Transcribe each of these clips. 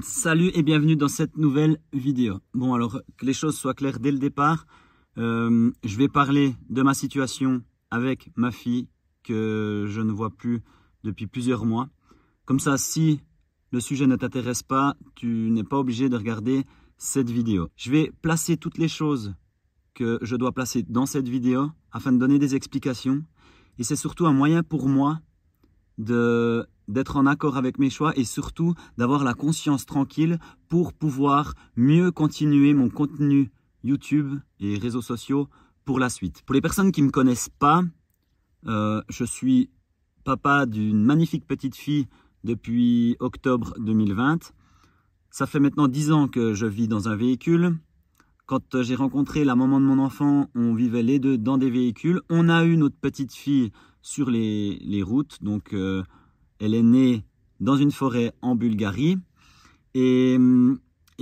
Salut et bienvenue dans cette nouvelle vidéo. Bon, alors que les choses soient claires dès le départ, je vais parler de ma situation avec ma fille que je ne vois plus depuis plusieurs mois. Comme ça, si le sujet ne t'intéresse pas, tu n'es pas obligé de regarder cette vidéo. Je vais placer toutes les choses que je dois placer dans cette vidéo afin de donner des explications. Et c'est surtout un moyen pour moi d'être en accord avec mes choix et surtout d'avoir la conscience tranquille pour pouvoir mieux continuer mon contenu YouTube et réseaux sociaux pour la suite. Pour les personnes qui ne me connaissent pas, je suis papa d'une magnifique petite fille depuis octobre 2020. Ça fait maintenant 10 ans que je vis dans un véhicule. Quand j'ai rencontré la maman de mon enfant, on vivait les deux dans des véhicules. On a eu notre petite fille sur les routes. Donc, elle est née dans une forêt en Bulgarie. Et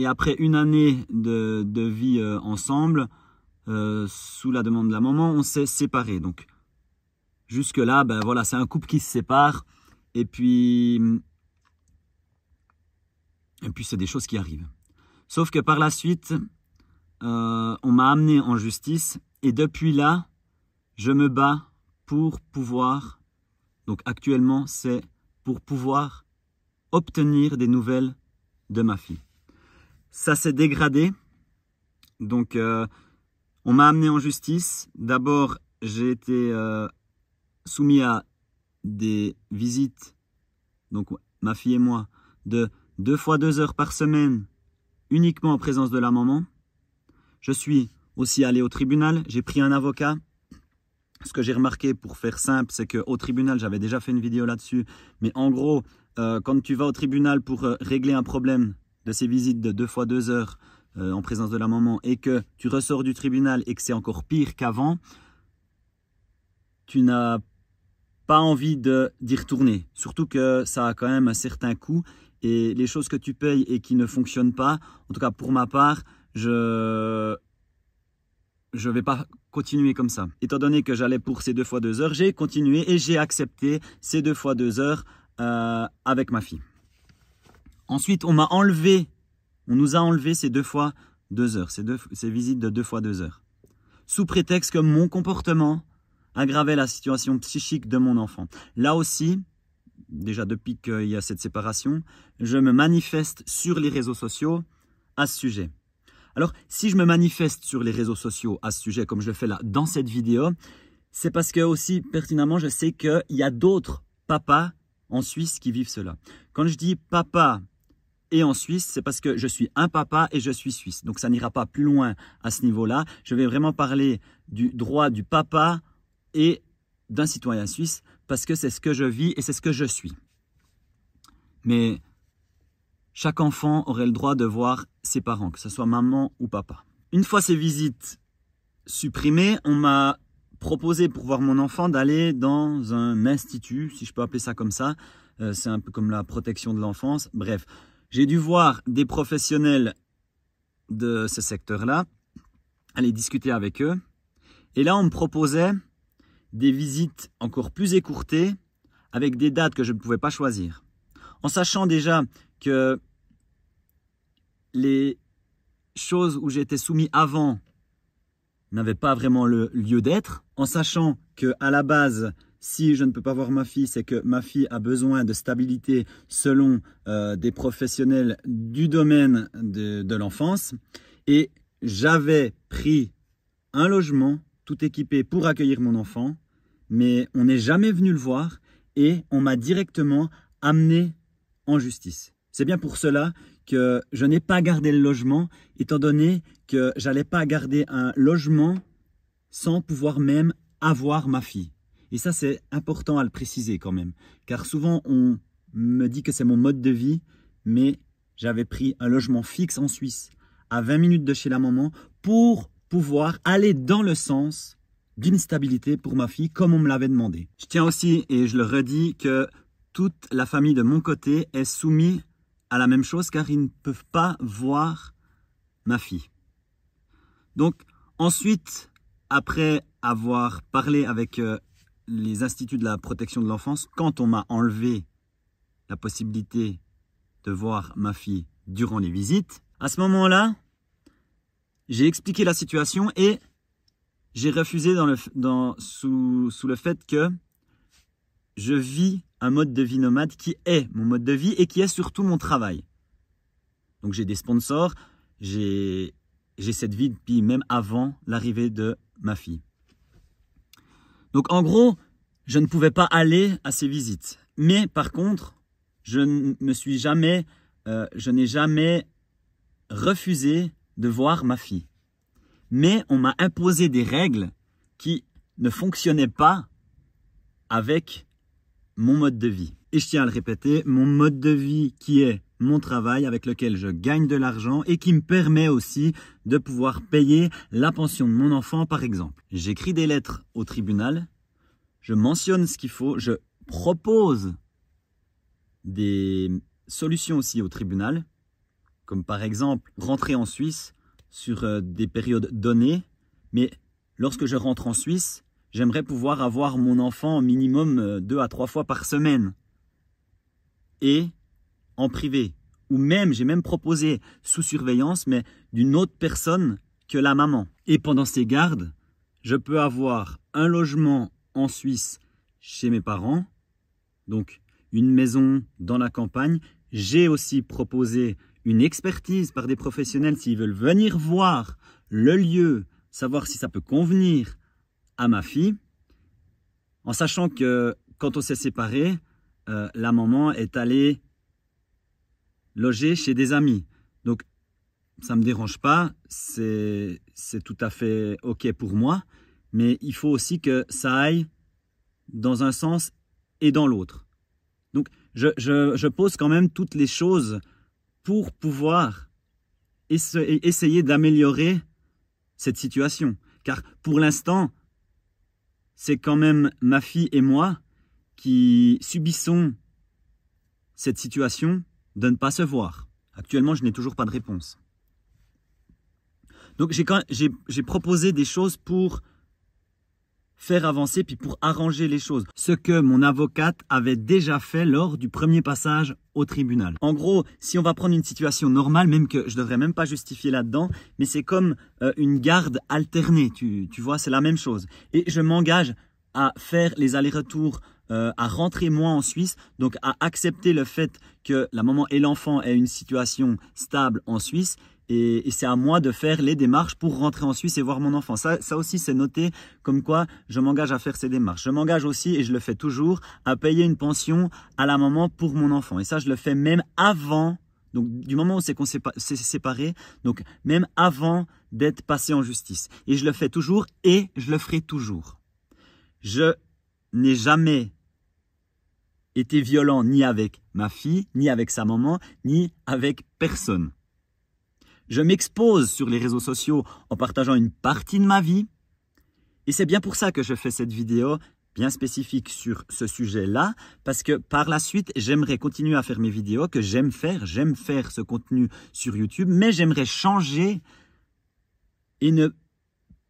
après une année de vie ensemble, sous la demande de la maman, on s'est séparés. Donc, jusque-là, ben voilà, c'est un couple qui se sépare. Et puis c'est des choses qui arrivent. Sauf que par la suite, on m'a amené en justice et depuis là, je me bats pour pouvoir, donc actuellement c'est pour pouvoir obtenir des nouvelles de ma fille. Ça s'est dégradé, donc on m'a amené en justice. D'abord, j'ai été soumis à des visites, donc ma fille et moi, de 2 fois 2 heures par semaine, uniquement en présence de la maman. Je suis aussi allé au tribunal, j'ai pris un avocat. Ce que j'ai remarqué, pour faire simple, c'est qu'au tribunal, j'avais déjà fait une vidéo là-dessus, mais en gros, quand tu vas au tribunal pour régler un problème de ces visites de 2 fois 2 heures en présence de la maman et que tu ressors du tribunal et que c'est encore pire qu'avant, tu n'as pas envie d'y retourner. Surtout que ça a quand même un certain coût et les choses que tu payes et qui ne fonctionnent pas, en tout cas pour ma part, je vais pas continuer comme ça. Étant donné que j'allais pour ces 2 fois 2 heures, j'ai continué et j'ai accepté ces 2 fois 2 heures avec ma fille. Ensuite, on nous a enlevé ces 2 fois 2 heures, ces visites de 2 fois 2 heures. Sous prétexte que mon comportement aggravait la situation psychique de mon enfant. Là aussi, déjà depuis qu'il y a cette séparation, je me manifeste sur les réseaux sociaux à ce sujet. Alors, si je me manifeste sur les réseaux sociaux à ce sujet, comme je le fais là dans cette vidéo, c'est parce que aussi, pertinemment, je sais qu'il y a d'autres papas en Suisse qui vivent cela. Quand je dis papa et en Suisse, c'est parce que je suis un papa et je suis suisse. Donc, ça n'ira pas plus loin à ce niveau-là. Je vais vraiment parler du droit du papa et d'un citoyen suisse parce que c'est ce que je vis et c'est ce que je suis. Mais chaque enfant aurait le droit de voir ses parents, que ce soit maman ou papa. Une fois ces visites supprimées, on m'a proposé pour voir mon enfant d'aller dans un institut, si je peux appeler ça comme ça. C'est un peu comme la protection de l'enfance. Bref, j'ai dû voir des professionnels de ce secteur-là, aller discuter avec eux. Et là, on me proposait des visites encore plus écourtées avec des dates que je ne pouvais pas choisir. En sachant déjà que les choses où j'étais soumis avant n'avaient pas vraiment le lieu d'être, en sachant qu'à la base, si je ne peux pas voir ma fille, c'est que ma fille a besoin de stabilité selon des professionnels du domaine de l'enfance. Et j'avais pris un logement tout équipé pour accueillir mon enfant, mais on n'est jamais venu le voir et on m'a directement amené en justice. C'est bien pour cela que je n'ai pas gardé le logement, étant donné que j'allais pas garder un logement sans pouvoir même avoir ma fille. Et ça, c'est important à le préciser quand même, car souvent on me dit que c'est mon mode de vie, mais j'avais pris un logement fixe en Suisse, à 20 minutes de chez la maman, pour pouvoir aller dans le sens d'une stabilité pour ma fille, comme on me l'avait demandé. Je tiens aussi, et je le redis, que toute la famille de mon côté est soumise à la même chose car ils ne peuvent pas voir ma fille. Donc ensuite, après avoir parlé avec les instituts de la protection de l'enfance, quand on m'a enlevé la possibilité de voir ma fille durant les visites. À ce moment-là, j'ai expliqué la situation et j'ai refusé sous le fait que je vis un mode de vie nomade qui est mon mode de vie et qui est surtout mon travail. Donc j'ai des sponsors, j'ai cette vie depuis même avant l'arrivée de ma fille. Donc en gros, je ne pouvais pas aller à ces visites. Mais par contre, je n'ai jamais refusé de voir ma fille. Mais on m'a imposé des règles qui ne fonctionnaient pas avec mon mode de vie. Et je tiens à le répéter, mon mode de vie qui est mon travail avec lequel je gagne de l'argent et qui me permet aussi de pouvoir payer la pension de mon enfant par exemple. J'écris des lettres au tribunal, je mentionne ce qu'il faut, je propose des solutions aussi au tribunal, comme par exemple rentrer en Suisse sur des périodes données, mais lorsque je rentre en Suisse, j'aimerais pouvoir avoir mon enfant au minimum 2 à 3 fois par semaine et en privé. Ou même, j'ai même proposé sous surveillance, mais d'une autre personne que la maman. Et pendant ces gardes, je peux avoir un logement en Suisse chez mes parents, donc une maison dans la campagne. J'ai aussi proposé une expertise par des professionnels s'ils veulent venir voir le lieu, savoir si ça peut convenir à ma fille, en sachant que quand on s'est séparés, la maman est allée loger chez des amis. Donc, ça ne me dérange pas, c'est tout à fait OK pour moi, mais il faut aussi que ça aille dans un sens et dans l'autre. Donc, je pose quand même toutes les choses pour pouvoir essayer d'améliorer cette situation. Car pour l'instant, c'est quand même ma fille et moi qui subissons cette situation de ne pas se voir. Actuellement, je n'ai toujours pas de réponse. Donc, j'ai proposé des choses pour faire avancer, puis pour arranger les choses. Ce que mon avocate avait déjà fait lors du premier passage au tribunal. En gros, si on va prendre une situation normale, même que je ne devrais même pas justifier là-dedans, mais c'est comme une garde alternée, tu vois, c'est la même chose. Et je m'engage à faire les allers-retours, à rentrer moi en Suisse, donc à accepter le fait que la maman et l'enfant aient une situation stable en Suisse, et c'est à moi de faire les démarches pour rentrer en Suisse et voir mon enfant. Ça aussi, c'est noté comme quoi je m'engage à faire ces démarches. Je m'engage aussi, et je le fais toujours, à payer une pension à la maman pour mon enfant. Et ça, je le fais même avant, donc du moment où qu'on s'est séparés, donc même avant d'être passé en justice. Et je le fais toujours et je le ferai toujours. Je n'ai jamais été violent ni avec ma fille, ni avec sa maman, ni avec personne. Je m'expose sur les réseaux sociaux en partageant une partie de ma vie. Et c'est bien pour ça que je fais cette vidéo bien spécifique sur ce sujet-là. Parce que par la suite, j'aimerais continuer à faire mes vidéos que j'aime faire. J'aime faire ce contenu sur YouTube. Mais j'aimerais changer et ne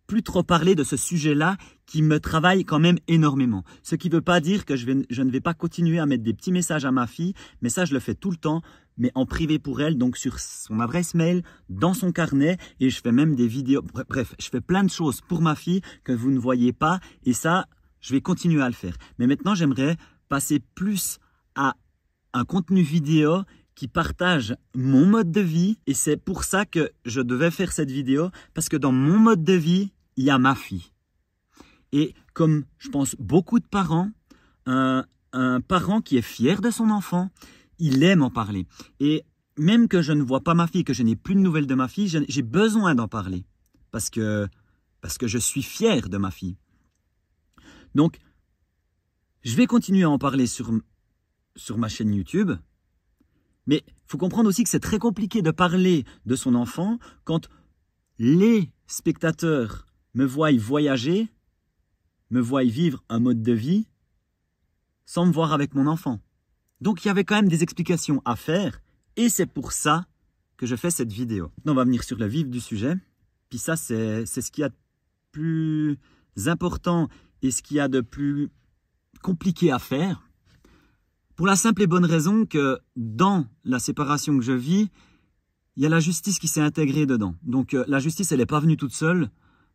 plus trop parler de ce sujet-là qui me travaille quand même énormément. Ce qui ne veut pas dire que je ne vais pas continuer à mettre des petits messages à ma fille. Mais ça, je le fais tout le temps, mais en privé pour elle, donc sur son adresse mail, dans son carnet, et je fais même des vidéos. Bref, je fais plein de choses pour ma fille que vous ne voyez pas, et ça, je vais continuer à le faire. Mais maintenant, j'aimerais passer plus à un contenu vidéo qui partage mon mode de vie, et c'est pour ça que je devais faire cette vidéo, parce que dans mon mode de vie, il y a ma fille. Et comme je pense beaucoup de parents, un parent qui est fier de son enfant, il aime en parler. Et même que je ne vois pas ma fille, que je n'ai plus de nouvelles de ma fille, j'ai besoin d'en parler. Parce que je suis fier de ma fille. Donc, je vais continuer à en parler sur ma chaîne YouTube. Mais il faut comprendre aussi que c'est très compliqué de parler de son enfant quand les spectateurs me voient voyager, me voient vivre un mode de vie sans me voir avec mon enfant. Donc, il y avait quand même des explications à faire et c'est pour ça que je fais cette vidéo. Maintenant, on va venir sur le vif du sujet. Puis ça, c'est ce qu'il y a de plus important et ce qu'il y a de plus compliqué à faire. Pour la simple et bonne raison que dans la séparation que je vis, il y a la justice qui s'est intégrée dedans. Donc la justice, elle n'est pas venue toute seule.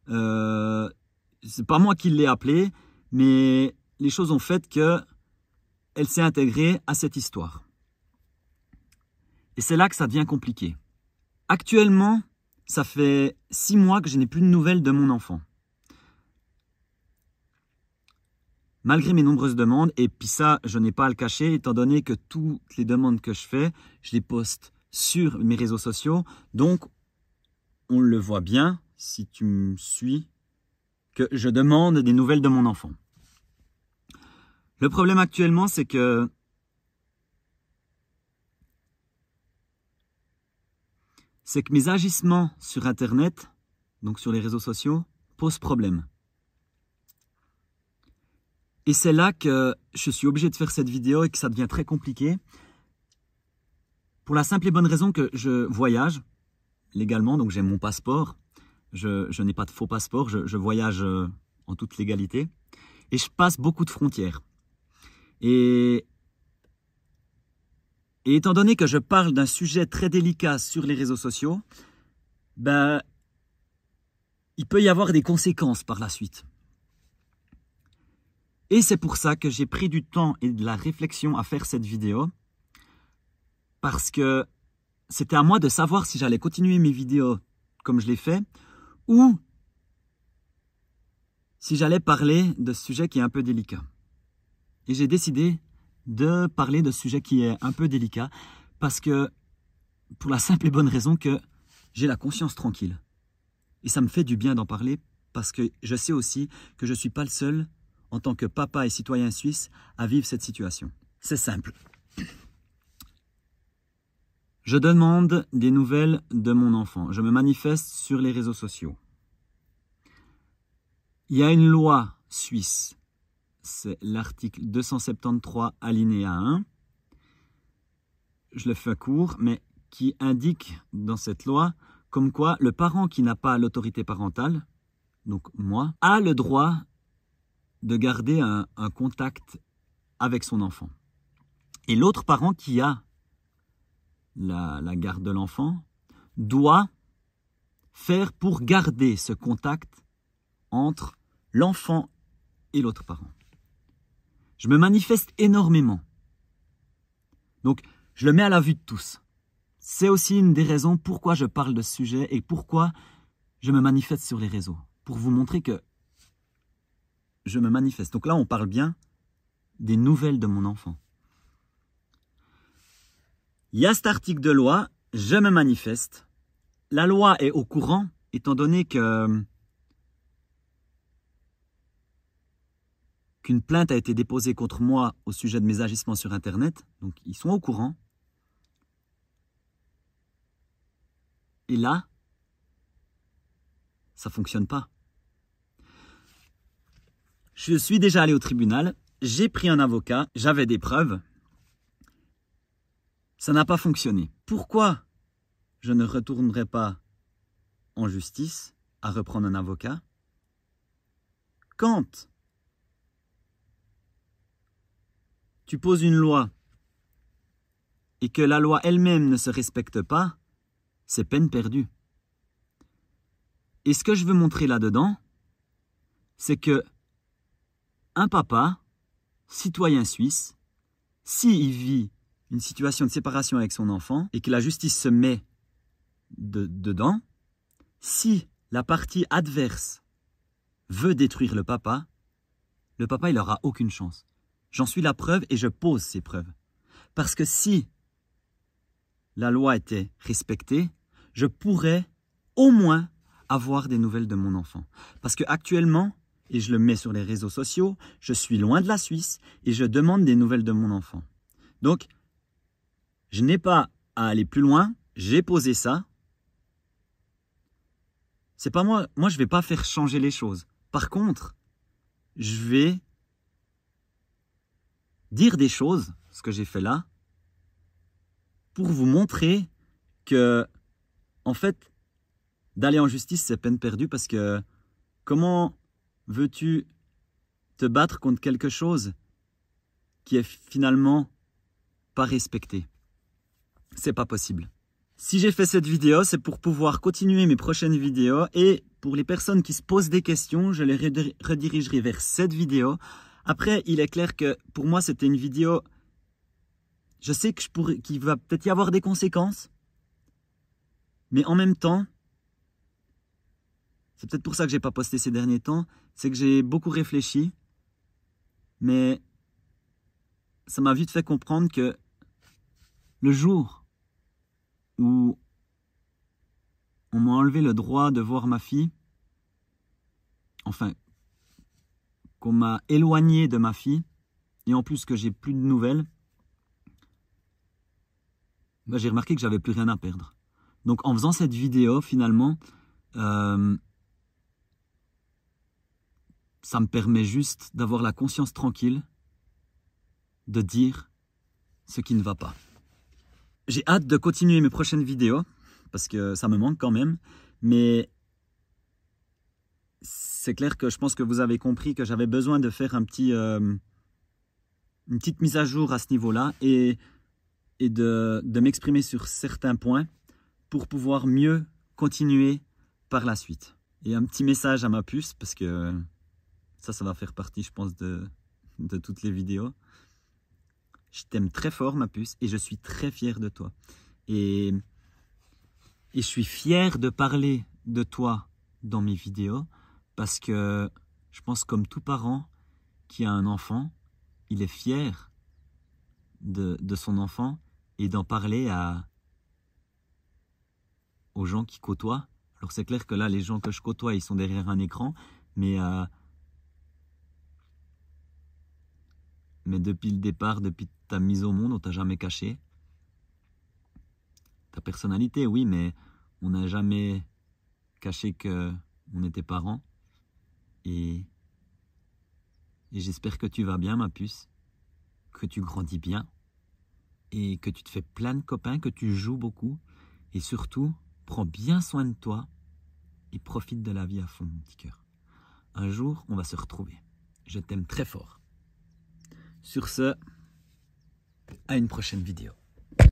C'est pas moi qui l'ai appelée, mais les choses ont fait que elle s'est intégrée à cette histoire. Et c'est là que ça devient compliqué. Actuellement, ça fait 6 mois que je n'ai plus de nouvelles de mon enfant. Malgré mes nombreuses demandes, et puis ça, je n'ai pas à le cacher, étant donné que toutes les demandes que je fais, je les poste sur mes réseaux sociaux. Donc, on le voit bien, si tu me suis, que je demande des nouvelles de mon enfant. Le problème actuellement, c'est que mes agissements sur Internet, donc sur les réseaux sociaux, posent problème. Et c'est là que je suis obligé de faire cette vidéo et que ça devient très compliqué. Pour la simple et bonne raison que je voyage légalement, donc j'ai mon passeport. Je n'ai pas de faux passeport, je voyage en toute légalité. Et je passe beaucoup de frontières. Et étant donné que je parle d'un sujet très délicat sur les réseaux sociaux, ben, il peut y avoir des conséquences par la suite. Et c'est pour ça que j'ai pris du temps et de la réflexion à faire cette vidéo. Parce que c'était à moi de savoir si j'allais continuer mes vidéos comme je l'ai fait, ou si j'allais parler de ce sujet qui est un peu délicat. Et j'ai décidé de parler de ce sujet qui est un peu délicat, parce que, pour la simple et bonne raison que j'ai la conscience tranquille. Et ça me fait du bien d'en parler, parce que je sais aussi que je ne suis pas le seul, en tant que papa et citoyen suisse, à vivre cette situation. C'est simple. Je demande des nouvelles de mon enfant. Je me manifeste sur les réseaux sociaux. Il y a une loi suisse, c'est l'article 273 alinéa 1. Je le fais court, mais qui indique dans cette loi comme quoi le parent qui n'a pas l'autorité parentale, donc moi, a le droit de garder un contact avec son enfant. Et l'autre parent qui a la garde de l'enfant doit faire pour garder ce contact entre l'enfant et l'autre parent. Je me manifeste énormément. Donc, je le mets à la vue de tous. C'est aussi une des raisons pourquoi je parle de ce sujet et pourquoi je me manifeste sur les réseaux. Pour vous montrer que je me manifeste. Donc là, on parle bien des nouvelles de mon enfant. Il y a cet article de loi, je me manifeste. La loi est au courant, étant donné qu'une plainte a été déposée contre moi au sujet de mes agissements sur Internet. Donc, ils sont au courant. Et là, ça ne fonctionne pas. Je suis déjà allé au tribunal, j'ai pris un avocat, j'avais des preuves. Ça n'a pas fonctionné. Pourquoi je ne retournerai pas en justice à reprendre un avocat quand tu poses une loi et que la loi elle-même ne se respecte pas, c'est peine perdue. Et ce que je veux montrer là-dedans, c'est que un papa, citoyen suisse, s'il vit une situation de séparation avec son enfant et que la justice se met dedans, si la partie adverse veut détruire le papa, il n'aura aucune chance. J'en suis la preuve et je pose ces preuves. Parce que si la loi était respectée, je pourrais au moins avoir des nouvelles de mon enfant. Parce qu'actuellement, et je le mets sur les réseaux sociaux, je suis loin de la Suisse et je demande des nouvelles de mon enfant. Donc, je n'ai pas à aller plus loin, j'ai posé ça. C'est pas moi je ne vais pas faire changer les choses. Par contre, je vais dire des choses, ce que j'ai fait là, pour vous montrer que, en fait, d'aller en justice, c'est peine perdue parce que comment veux-tu te battre contre quelque chose qui est finalement pas respecté. C'est pas possible. Si j'ai fait cette vidéo, c'est pour pouvoir continuer mes prochaines vidéos et pour les personnes qui se posent des questions, je les redirigerai vers cette vidéo. Après, il est clair que pour moi, c'était une vidéo, je sais que qu'il va peut-être y avoir des conséquences, mais en même temps, c'est peut-être pour ça que j'ai pas posté ces derniers temps, c'est que j'ai beaucoup réfléchi, mais ça m'a vite fait comprendre que le jour où on m'a enlevé le droit de voir ma fille, enfin, qu'on m'a éloigné de ma fille, et en plus que j'ai plus de nouvelles, ben, j'ai remarqué que j'avais plus rien à perdre. Donc en faisant cette vidéo, finalement, ça me permet juste d'avoir la conscience tranquille, de dire ce qui ne va pas. J'ai hâte de continuer mes prochaines vidéos, parce que ça me manque quand même, mais c'est clair que je pense que vous avez compris que j'avais besoin de faire une petite mise à jour à ce niveau-là et de m'exprimer sur certains points pour pouvoir mieux continuer par la suite. Et un petit message à ma puce, parce que ça va faire partie, je pense, de toutes les vidéos. Je t'aime très fort, ma puce, et je suis très fier de toi. Et je suis fier de parler de toi dans mes vidéos, parce que je pense comme tout parent qui a un enfant, il est fier de son enfant et d'en parler aux gens qui côtoient. Alors c'est clair que là, les gens que je côtoie, ils sont derrière un écran, mais depuis le départ, depuis ta mise au monde, on t'a jamais caché. Ta personnalité, oui, mais on n'a jamais caché qu'on était parents. Et j'espère que tu vas bien, ma puce, que tu grandis bien et que tu te fais plein de copains, que tu joues beaucoup. Et surtout, prends bien soin de toi et profite de la vie à fond, mon petit cœur. Un jour, on va se retrouver. Je t'aime très fort. Sur ce, à une prochaine vidéo.